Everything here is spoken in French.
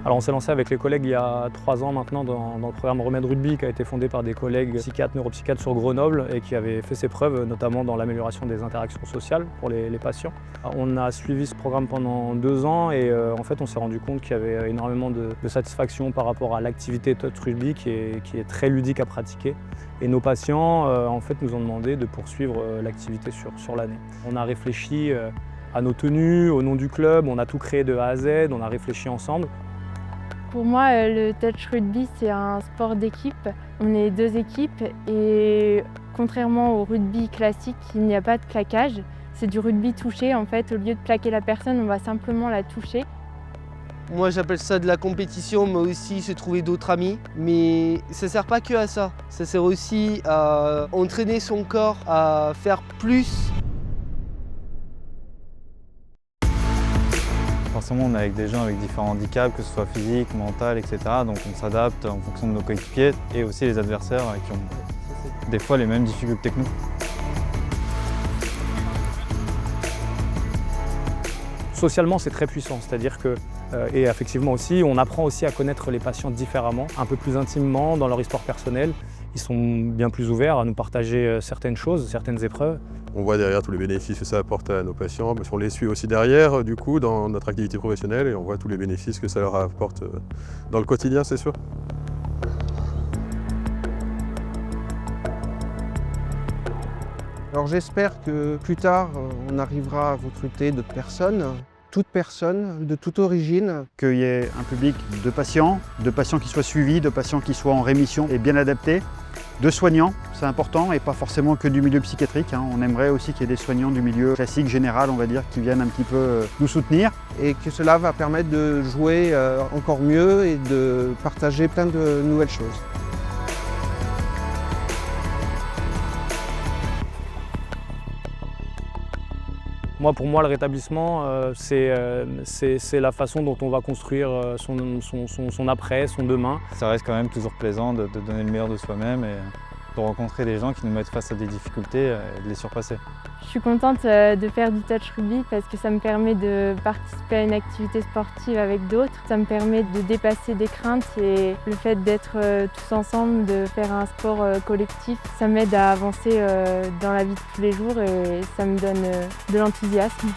Alors on s'est lancé avec les collègues il y a 3 ans maintenant dans le programme Remède Rugby qui a été fondé par des collègues psychiatres, neuropsychiatres sur Grenoble et qui avait fait ses preuves notamment dans l'amélioration des interactions sociales pour les patients. On a suivi ce programme pendant 2 ans et en fait on s'est rendu compte qu'il y avait énormément de satisfaction par rapport à l'activité touch rugby qui est très ludique à pratiquer. Et nos patients en fait nous ont demandé de poursuivre l'activité sur l'année. On a réfléchi à nos tenues, au nom du club, on a tout créé de A à Z, on a réfléchi ensemble. Pour moi, le touch rugby, c'est un sport d'équipe. On est 2 équipes et contrairement au rugby classique, il n'y a pas de plaquage. C'est du rugby touché. En fait, au lieu de plaquer la personne, on va simplement la toucher. Moi, j'appelle ça de la compétition, mais aussi se trouver d'autres amis. Mais ça ne sert pas que à ça. Ça sert aussi à entraîner son corps, à faire plus. Forcément, on est avec des gens avec différents handicaps, que ce soit physique, mental, etc. Donc on s'adapte en fonction de nos coéquipiers et aussi les adversaires qui ont des fois les mêmes difficultés que nous. Socialement, c'est très puissant, c'est-à-dire que, et effectivement aussi, on apprend aussi à connaître les patients différemment, un peu plus intimement dans leur histoire personnelle. Ils sont bien plus ouverts à nous partager certaines choses, certaines épreuves. On voit derrière tous les bénéfices que ça apporte à nos patients, mais on les suit aussi derrière, du coup, dans notre activité professionnelle et on voit tous les bénéfices que ça leur apporte dans le quotidien, c'est sûr. Alors j'espère que plus tard, on arrivera à recruter d'autres personnes, toute personne, de toute origine. Qu'il y ait un public de patients qui soient suivis, de patients qui soient en rémission et bien adaptés, de soignants, c'est important, et pas forcément que du milieu psychiatrique. On aimerait aussi qu'il y ait des soignants du milieu classique, général, on va dire, qui viennent un petit peu nous soutenir. Et que cela va permettre de jouer encore mieux et de partager plein de nouvelles choses. Pour moi, le rétablissement, c'est la façon dont on va construire son après, son demain. Ça reste quand même toujours plaisant de donner le meilleur de soi-même et de rencontrer des gens qui nous mettent face à des difficultés et de les surpasser. Je suis contente de faire du touch rugby parce que ça me permet de participer à une activité sportive avec d'autres. Ça me permet de dépasser des craintes et le fait d'être tous ensemble, de faire un sport collectif, ça m'aide à avancer dans la vie de tous les jours et ça me donne de l'enthousiasme.